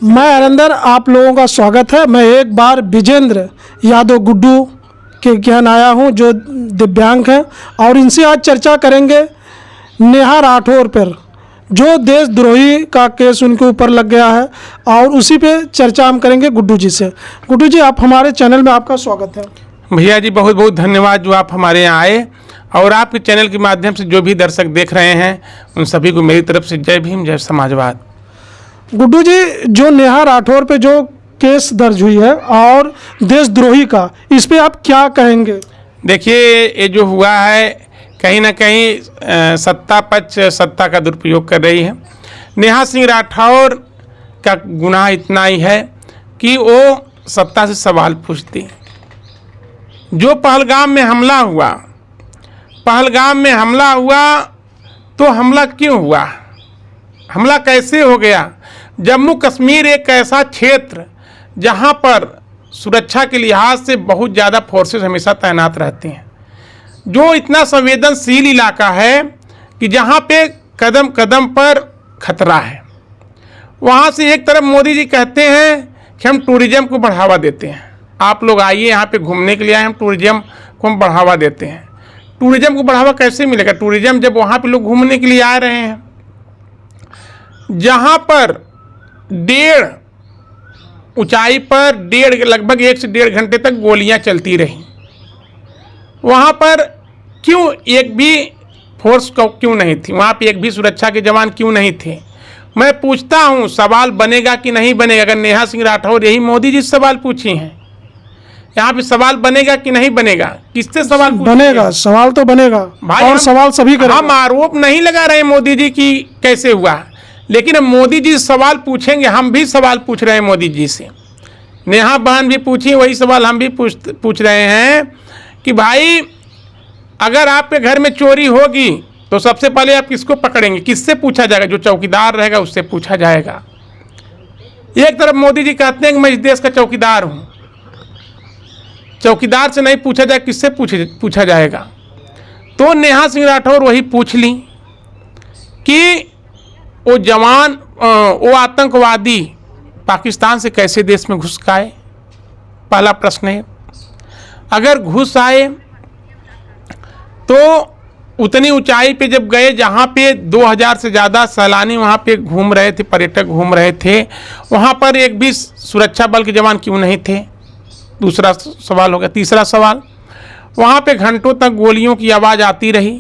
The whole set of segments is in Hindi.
मैं हरिंदर, आप लोगों का स्वागत है। मैं एक बार विजेंद्र यादव गुड्डू के ज्ञान आया हूं, जो दिव्यांग हैं, और इनसे आज चर्चा करेंगे नेहा राठौर पर, जो देशद्रोही का केस उनके ऊपर लग गया है, और उसी पे चर्चा हम करेंगे गुड्डू जी से। गुड्डू जी, आप हमारे चैनल में आपका स्वागत है। भैया जी, बहुत बहुत धन्यवाद जो आप हमारे यहाँ आए, और आपके चैनल के माध्यम से जो भी दर्शक देख रहे हैं उन सभी को मेरी तरफ से जय भीम, जय समाजवाद। गुड्डू जी, जो नेहा राठौर पे जो केस दर्ज हुई है और देशद्रोही का, इस पे आप क्या कहेंगे? देखिए, ये जो हुआ है कहीं ना कहीं सत्ता पक्ष सत्ता का दुरुपयोग कर रही है। नेहा सिंह राठौर का गुनाह इतना ही है कि वो सत्ता से सवाल पूछती। जो पहलगाम में हमला हुआ, तो हमला क्यों हुआ, हमला कैसे हो गया? जम्मू कश्मीर एक ऐसा क्षेत्र जहां पर सुरक्षा के लिहाज से बहुत ज़्यादा फोर्सेस हमेशा तैनात रहते हैं, जो इतना संवेदनशील इलाका है कि जहां पे कदम कदम पर खतरा है। वहां से एक तरफ मोदी जी कहते हैं कि हम टूरिज्म को बढ़ावा देते हैं, आप लोग आइए यहाँ पे घूमने के लिए आए, हम टूरिज्म को हम बढ़ावा देते हैं। टूरिज्म को बढ़ावा कैसे मिलेगा? टूरिज्म जब वहाँ पे लोग घूमने के लिए आ रहे हैं, जहाँ पर ऊंचाई पर लगभग 1 से 1.5 घंटे तक गोलियां चलती रहीं, वहाँ पर क्यों एक भी फोर्स क्यों नहीं थी? वहाँ पे एक भी सुरक्षा के जवान क्यों नहीं थे? मैं पूछता हूँ, सवाल बनेगा कि नहीं बनेगा? अगर नेहा सिंह राठौर यही मोदी जी से सवाल पूछी हैं, यहाँ पे सवाल बनेगा कि नहीं बनेगा? किससे सवाल बनेगा? सवाल तो बनेगा भाई, और सवाल सभी करेंगे। हम आरोप नहीं लगा रहे मोदी जी की कैसे हुआ, लेकिन हम मोदी जी से सवाल पूछेंगे। हम भी सवाल पूछ रहे हैं मोदी जी से, नेहा बहन भी पूछी, वही सवाल हम भी पूछ रहे हैं कि भाई, अगर आपके घर में चोरी होगी तो सबसे पहले आप किसको पकड़ेंगे? किससे पूछा जाएगा? जो चौकीदार रहेगा उससे पूछा जाएगा। एक तरफ मोदी जी कहते हैं कि मैं इस देश का चौकीदार हूँ, चौकीदार से नहीं पूछा जाए, किससे पूछा जाएगा? तो नेहा सिंह राठौर वही पूछ ली कि वो जवान, वो आतंकवादी पाकिस्तान से कैसे देश में घुस आए? पहला प्रश्न है। अगर घुस आए तो उतनी ऊंचाई पे जब गए जहाँ पे 2000 से ज़्यादा सैलानी वहाँ पे घूम रहे थे, पर्यटक घूम रहे थे, वहाँ पर एक भी सुरक्षा बल के जवान क्यों नहीं थे? दूसरा सवाल हो गया। तीसरा सवाल, वहाँ पे घंटों तक गोलियों की आवाज़ आती रही,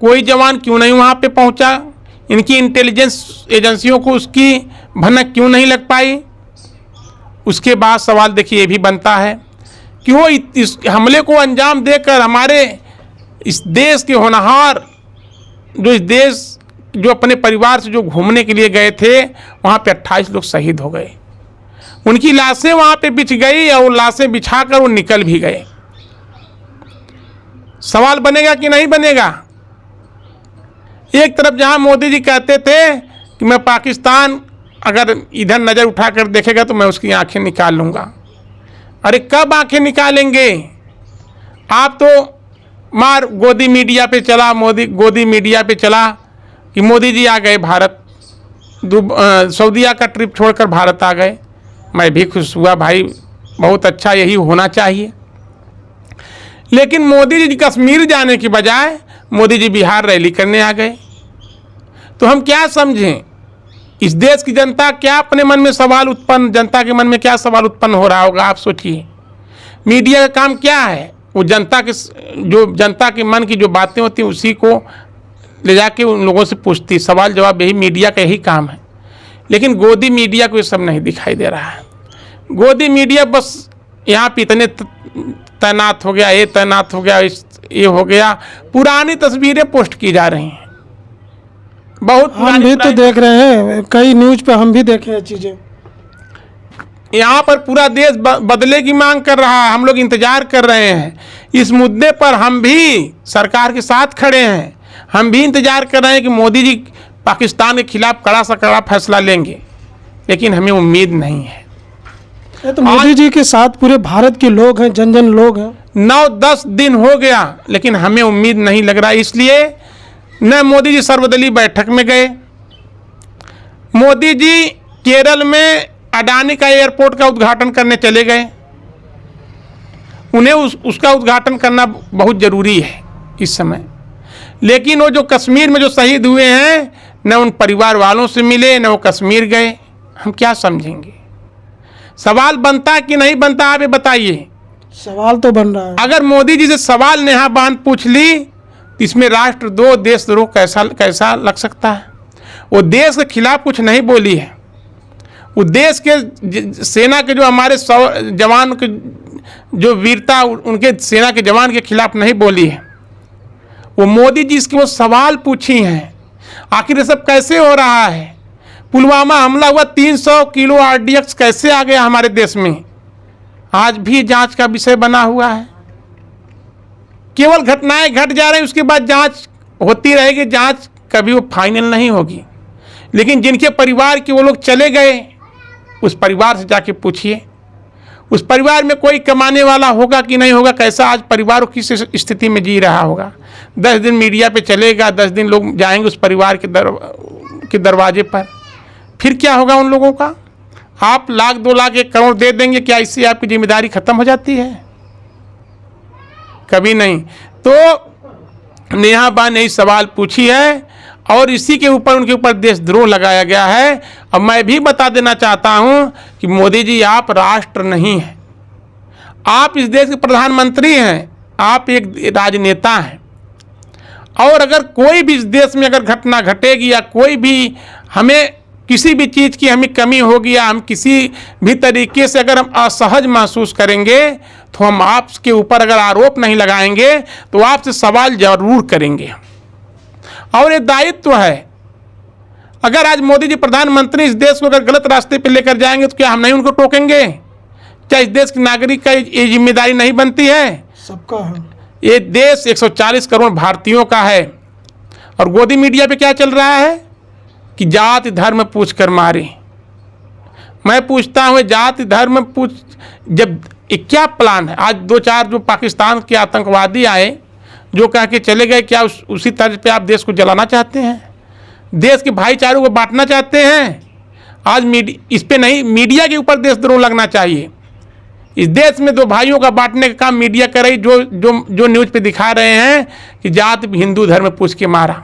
कोई जवान क्यों नहीं वहाँ पे पहुँचा? इनकी इंटेलिजेंस एजेंसियों को उसकी भनक क्यों नहीं लग पाई? उसके बाद सवाल देखिए ये भी बनता है कि वो इस हमले को अंजाम देकर हमारे इस देश के होनहार, जो अपने परिवार से जो घूमने के लिए गए थे, वहाँ पे 28 लोग शहीद हो गए, उनकी लाशें वहाँ पे बिछ गई और लाशें बिछाकर वो निकल भी गए। सवाल बनेगा कि नहीं बनेगा? एक तरफ जहां मोदी जी कहते थे कि मैं पाकिस्तान अगर इधर नज़र उठाकर देखेगा तो मैं उसकी आंखें निकाल लूँगा। अरे कब आंखें निकालेंगे? आप तो गोदी मीडिया पे चला, गोदी मीडिया पे चला कि मोदी जी आ गए भारत, सऊदीया का ट्रिप छोड़कर भारत आ गए। मैं भी खुश हुआ भाई, बहुत अच्छा, यही होना चाहिए। लेकिन मोदी जी कश्मीर जाने की बजाय मोदी जी बिहार रैली करने आ गए। तो हम क्या समझें? इस देश की जनता क्या अपने मन में सवाल उत्पन्न, जनता के मन में क्या सवाल उत्पन्न हो रहा होगा? आप सोचिए। मीडिया का काम क्या है? वो जनता के मन की जो बातें होती हैं उसी को ले जाके उन लोगों से पूछती, सवाल जवाब यही मीडिया का यही काम है। लेकिन गोदी मीडिया को ये सब नहीं दिखाई दे रहा है। गोदी मीडिया बस यहाँ पे इतने तैनात हो गया, ये तैनात हो गया, ये हो गया, पुरानी तस्वीरें पोस्ट की जा रही हैं। बहुत हम भी तो देख रहे हैं, कई न्यूज पे हम भी देखे हैं चीज़ें। यहाँ पर पूरा देश बदले की मांग कर रहा है, हम लोग इंतजार कर रहे हैं। इस मुद्दे पर हम भी सरकार के साथ खड़े हैं, हम भी इंतजार कर रहे हैं कि मोदी जी पाकिस्तान के खिलाफ कड़ा से कड़ा फैसला लेंगे, लेकिन हमें उम्मीद नहीं है। तो मोदी जी के साथ पूरे भारत के लोग हैं, जन जन लोग हैं। 9-10 दिन हो गया, लेकिन हमें उम्मीद नहीं लग रहा। इसलिए न मोदी जी सर्वदलीय बैठक में गए, मोदी जी केरल में अडानी का एयरपोर्ट का उद्घाटन करने चले गए। उन्हें उसका उद्घाटन करना बहुत ज़रूरी है इस समय, लेकिन वो जो कश्मीर में जो शहीद हुए हैं, न उन परिवार वालों से मिले, न वो कश्मीर गए। हम क्या समझेंगे? सवाल बनता है कि नहीं बनता, आप ये बताइए। सवाल तो बन रहा है। अगर मोदी जी से सवाल नेहा बांध पूछ ली तो इसमें राष्ट्रद्रोह देशद्रोह कैसा लग सकता है? वो देश के खिलाफ कुछ नहीं बोली है। वो देश के सेना के जो हमारे जवान के जो वीरता, उनके सेना के जवान के खिलाफ नहीं बोली है। वो मोदी जी इसके वो सवाल पूछी हैं। आखिर ये सब कैसे हो रहा है? पुलवामा हमला हुआ, 300 किलो RDX कैसे आ गया हमारे देश में? आज भी जांच का विषय बना हुआ है। केवल घटनाएं घट जा रही, उसके बाद जांच होती रहेगी। जांच कभी वो फाइनल नहीं होगी। लेकिन जिनके परिवार के वो लोग चले गए, उस परिवार से जाके पूछिए, उस परिवार में कोई कमाने वाला होगा कि नहीं होगा? कैसा आज परिवार किस स्थिति में जी रहा होगा? 10 दिन मीडिया पे चलेगा, 10 दिन लोग जाएंगे उस परिवार के दरवाजे पर, फिर क्या होगा उन लोगों का? आप लाख 2 लाख 1 करोड़ दे देंगे, क्या इससे आपकी जिम्मेदारी खत्म हो जाती है? कभी नहीं। तो नेहा बा ने सवाल पूछी है और इसी के ऊपर उनके ऊपर देशद्रोह लगाया गया है। अब मैं भी बता देना चाहता हूं कि मोदी जी, आप राष्ट्र नहीं हैं, आप इस देश के प्रधानमंत्री हैं, आप एक राजनेता हैं। और अगर कोई भी इस देश में अगर घटना घटेगी या कोई भी हमें किसी भी चीज़ की हमें कमी होगी या हम किसी भी तरीके से अगर हम असहज महसूस करेंगे, तो हम आपके ऊपर अगर आरोप नहीं लगाएंगे तो आपसे सवाल जरूर करेंगे। और ये दायित्व है। अगर आज मोदी जी प्रधानमंत्री इस देश को अगर गलत रास्ते पर लेकर जाएंगे तो क्या हम नहीं उनको टोकेंगे? क्या इस देश के नागरिक का ये जिम्मेदारी नहीं बनती है? सबका है। ये देश 140 करोड़ भारतीयों का है। और गोदी मीडिया पे क्या चल रहा है कि जाति धर्म पूछ कर मारे। मैं पूछता हूँ, जाति धर्म पूछ, जब क्या प्लान है? आज 2-4 जो पाकिस्तान के आतंकवादी आए जो कह के चले गए, क्या उसी तर्ज पे आप देश को जलाना चाहते हैं? देश के भाईचारों को बांटना चाहते हैं? आज इस पे नहीं, मीडिया के ऊपर देशद्रोह लगना चाहिए। इस देश में 2 भाइयों का बांटने का काम मीडिया कर रही, जो न्यूज़ पे दिखा रहे हैं कि जाति हिंदू धर्म पूछ के मारा।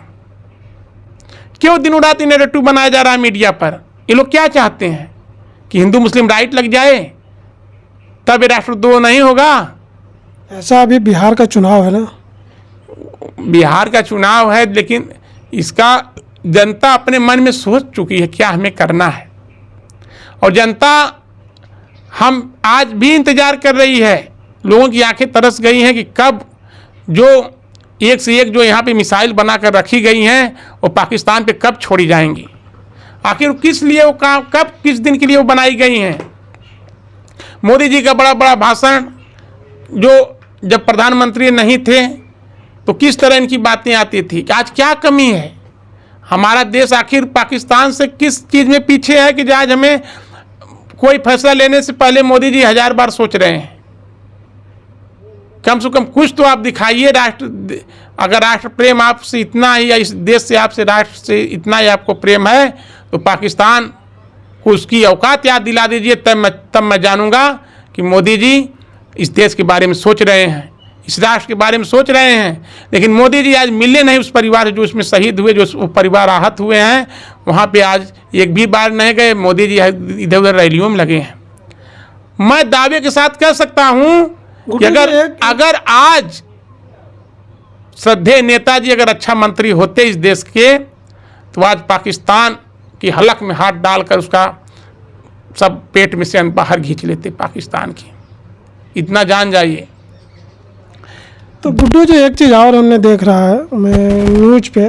क्यों दिनों रात नैरेटिव बनाया जा रहा है मीडिया पर? ये लोग क्या चाहते हैं कि हिंदू मुस्लिम राइट लग जाए तब ये राष्ट्रद्रोह नहीं होगा? ऐसा अभी बिहार का चुनाव है ना, बिहार का चुनाव है, लेकिन इसका जनता अपने मन में सोच चुकी है क्या हमें करना है। और जनता हम आज भी इंतजार कर रही है। लोगों की आंखें तरस गई हैं कि कब जो एक से एक जो यहाँ पे मिसाइल बनाकर रखी गई हैं वो पाकिस्तान पे कब छोड़ी जाएंगी। आखिर किस लिए वो काम, कब किस दिन के लिए वो बनाई गई हैं? मोदी जी का बड़ा बड़ा भाषण, जो जब प्रधानमंत्री नहीं थे तो किस तरह इनकी बातें आती थी। आज क्या कमी है? हमारा देश आखिर पाकिस्तान से किस चीज़ में पीछे है कि आज हमें कोई फैसला लेने से पहले मोदी जी 1000 बार सोच रहे हैं? कम से कम कुछ तो आप दिखाइए। अगर राष्ट्र प्रेम आपसे इतना ही, या इस देश से आपसे राष्ट्र से इतना ही आपको प्रेम है, तो पाकिस्तान को उसकी औकात याद दिला दीजिए, तब मैं जानूंगा कि मोदी जी इस देश के बारे में सोच रहे हैं, इस राष्ट्र के बारे में सोच रहे हैं। लेकिन मोदी जी आज मिलने नहीं उस परिवार से जो उसमें शहीद हुए, जो परिवार आहत हुए हैं, वहाँ पे आज एक भी बार नहीं गए। मोदी जी इधर उधर रैलियों में लगे हैं। मैं दावे के साथ कह सकता हूँ कि अगर आज श्रद्धेय नेताजी अगर अच्छा मंत्री होते इस देश के, तो आज पाकिस्तान की हलक में हाथ डालकर उसका सब पेट में से बाहर खींच लेते पाकिस्तान की। इतना जान जाइए। तो गुड्डू जी, एक चीज़ और हमने देख रहा है, मैं न्यूज पे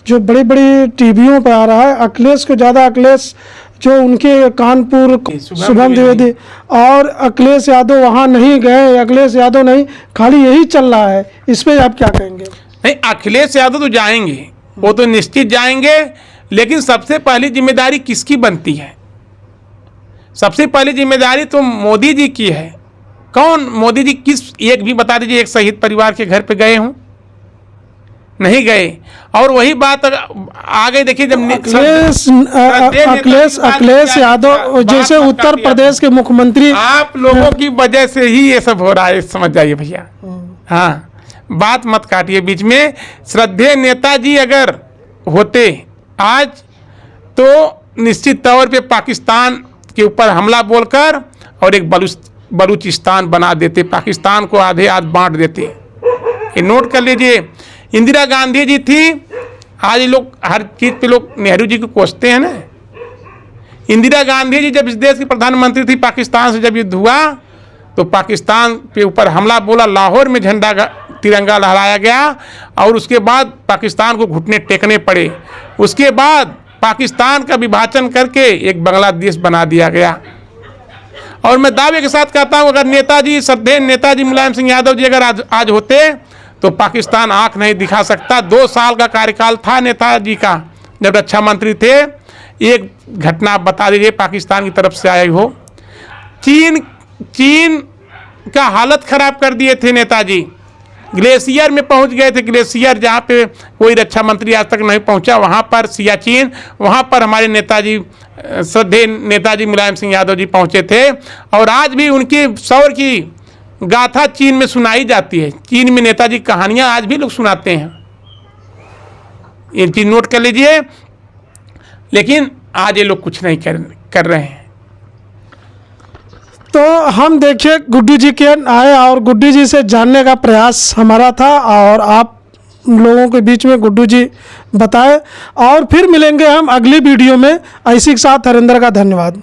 जो बड़ी बड़ी टीवियों पे आ रहा है, अखिलेश को ज़्यादा, अखिलेश जो उनके कानपुर शुभम द्विवेदी और अखिलेश यादव वहाँ नहीं गए, अखिलेश यादव नहीं, खाली यही चल रहा है। इस पर आप क्या कहेंगे? नहीं, अखिलेश यादव तो जाएंगे, वो तो निश्चित जाएंगे, लेकिन सबसे पहली जिम्मेदारी किसकी बनती है? सबसे पहली जिम्मेदारी तो मोदी जी की है। कौन मोदी जी? किस एक भी बता दीजिए एक शहीद परिवार के घर पे गए हों? नहीं गए। और वही बात आ गई, देखिए जब अखिलेश यादव जैसे उत्तर प्रदेश के मुख्यमंत्री, आप लोगों की वजह से ही ये सब हो रहा है, समझ जाइए भैया। हाँ, बात मत काटिए बीच में। श्रद्धेय नेताजी अगर होते आज, तो निश्चित तौर पे पाकिस्तान के ऊपर हमला बोलकर और एक बलूचिस्तान बना देते, पाकिस्तान को आधे आध बांट देते। ये नोट कर लीजिए। इंदिरा गांधी जी थी, आज ये लोग हर चीज़ पे लोग नेहरू जी को कोसते हैं ना। इंदिरा गांधी जी जब इस देश की प्रधानमंत्री थी, पाकिस्तान से जब युद्ध हुआ तो पाकिस्तान पे ऊपर हमला बोला, लाहौर में तिरंगा लहराया गया और उसके बाद पाकिस्तान को घुटने टेकने पड़े। उसके बाद पाकिस्तान का विभाजन करके एक बांग्लादेश बना दिया गया। और मैं दावे के साथ कहता हूं, अगर नेताजी, श्रद्धेय नेताजी मुलायम सिंह यादव जी अगर आज होते तो पाकिस्तान आंख नहीं दिखा सकता। 2 साल का कार्यकाल था नेताजी का जब रक्षा मंत्री थे। एक घटना आप बता दीजिए पाकिस्तान की तरफ से आई हो। चीन का हालत खराब कर दिए थे नेताजी, ग्लेशियर में पहुंच गए थे। ग्लेशियर जहाँ पे कोई रक्षा मंत्री आज तक नहीं पहुंचा, वहाँ पर सियाचिन, वहाँ पर हमारे नेताजी, श्रद्धेय नेताजी मुलायम सिंह यादव जी पहुँचे थे। और आज भी उनकी शौर्य की गाथा चीन में सुनाई जाती है। चीन में नेताजी कहानियाँ आज भी लोग सुनाते हैं, ये चीज नोट कर लीजिए। लेकिन आज ये लोग कुछ नहीं कर रहे हैं। तो हम देखिए गुड्डू जी के आए और गुड्डू जी से जानने का प्रयास हमारा था और आप लोगों के बीच में गुड्डू जी बताए। और फिर मिलेंगे हम अगली वीडियो में। इसी के साथ हरिंदर का धन्यवाद।